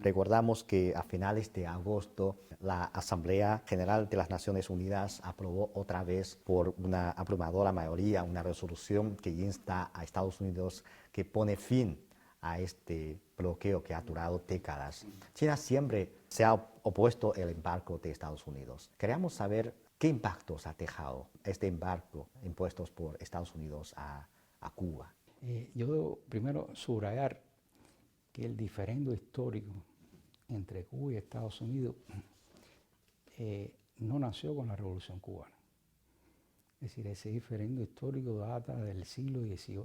Recordamos que a finales de agosto la Asamblea General de las Naciones Unidas aprobó otra vez por una abrumadora mayoría una resolución que insta a Estados Unidos que pone fin a este bloqueo que ha durado décadas. China siempre se ha opuesto al embargo de Estados Unidos. Queríamos saber qué impactos ha dejado este embargo impuestos por Estados Unidos a Cuba. Yo debo primero subrayar que el diferendo histórico entre Cuba y Estados Unidos no nació con la Revolución Cubana. Es decir, ese diferendo histórico data del siglo XVIII,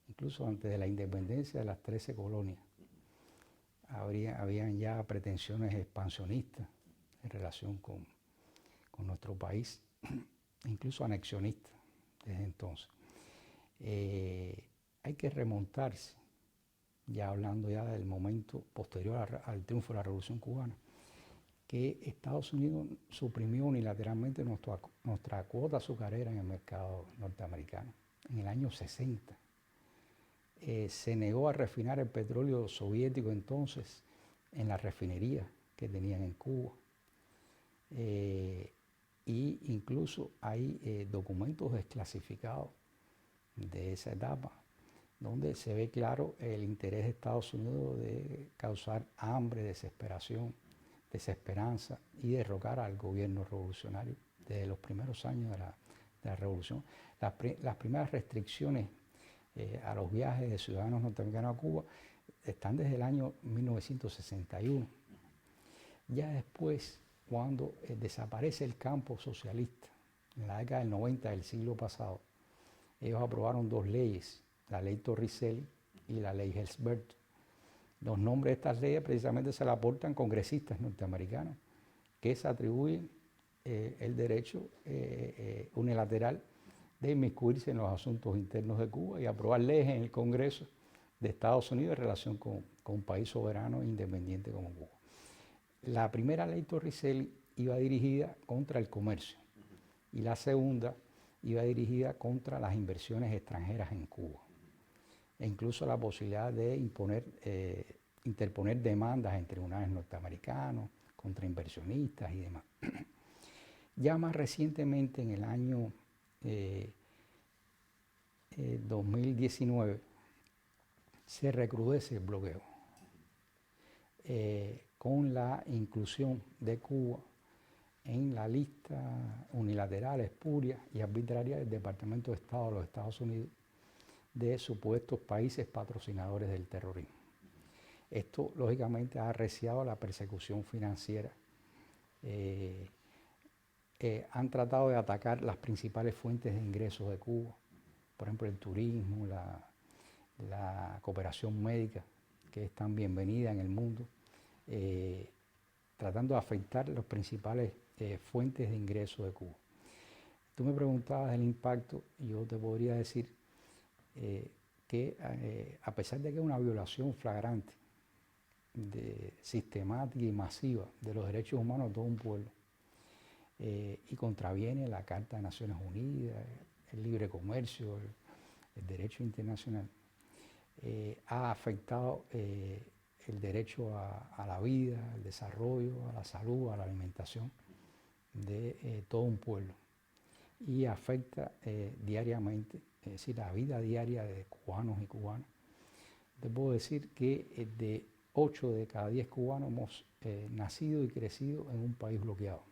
incluso antes de la independencia de las 13 colonias. Habían ya pretensiones expansionistas en relación con nuestro país, incluso anexionistas desde entonces. Hay que remontarse, ya hablando ya del momento posterior al triunfo de la Revolución Cubana, que Estados Unidos suprimió unilateralmente nuestra cuota azucarera en el mercado norteamericano en el año 60. Se negó a refinar el petróleo soviético entonces en las refinerías que tenían en Cuba. Y incluso hay documentos desclasificados de esa etapa, donde se ve claro el interés de Estados Unidos de causar hambre, desesperación, desesperanza y derrocar al gobierno revolucionario desde los primeros años de la revolución. Las primeras restricciones a los viajes de ciudadanos norteamericanos a Cuba están desde el año 1961. Ya después, cuando desaparece el campo socialista, en la década del 90 del siglo pasado, ellos aprobaron dos leyes, la ley Torricelli y la ley Ellsberg. Los nombres de estas leyes precisamente se las aportan congresistas norteamericanos que se atribuyen el derecho unilateral de inmiscuirse en los asuntos internos de Cuba y aprobar leyes en el Congreso de Estados Unidos en relación con un país soberano e independiente como Cuba. La primera ley Torricelli iba dirigida contra el comercio y la segunda iba dirigida contra las inversiones extranjeras en Cuba e incluso la posibilidad de interponer demandas en tribunales norteamericanos contra inversionistas y demás. Ya más recientemente, en el año 2019, se recrudece el bloqueo con la inclusión de Cuba en la lista unilateral, espuria y arbitraria del Departamento de Estado de los Estados Unidos de supuestos países patrocinadores del terrorismo. Esto, lógicamente, ha arreciado la persecución financiera. Han tratado de atacar las principales fuentes de ingresos de Cuba, por ejemplo, el turismo, la cooperación médica, que es tan bienvenida en el mundo, tratando de afectar las principales fuentes de ingresos de Cuba. Tú me preguntabas del impacto y yo te podría decir que a pesar de que es una violación flagrante, sistemática y masiva de los derechos humanos de todo un pueblo, y contraviene la Carta de Naciones Unidas, el libre comercio, el derecho internacional, ha afectado el derecho a la vida, al desarrollo, a la salud, a la alimentación de todo un pueblo y afecta diariamente, es decir, la vida diaria de cubanos y cubanas. Te puedo decir que de 8 de cada 10 cubanos hemos nacido y crecido en un país bloqueado.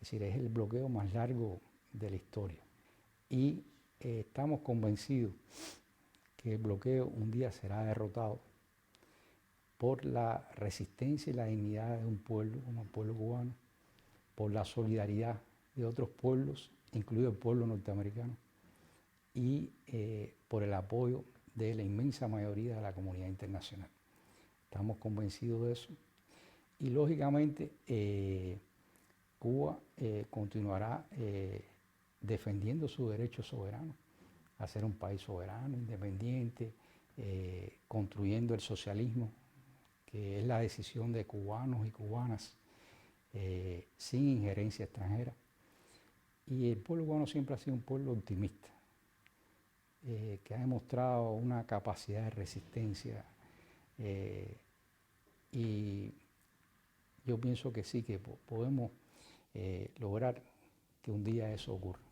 Es decir, es el bloqueo más largo de la historia. Y estamos convencidos que el bloqueo un día será derrotado por la resistencia y la dignidad de un pueblo como el pueblo cubano, por la solidaridad de otros pueblos, incluido el pueblo norteamericano, y por el apoyo de la inmensa mayoría de la comunidad internacional. Estamos convencidos de eso. Y lógicamente Cuba continuará defendiendo su derecho soberano a ser un país soberano, independiente, construyendo el socialismo, que es la decisión de cubanos y cubanas, sin injerencia extranjera. Y el pueblo cubano siempre ha sido un pueblo optimista, que ha demostrado una capacidad de resistencia Y yo pienso que sí, que podemos lograr que un día eso ocurra.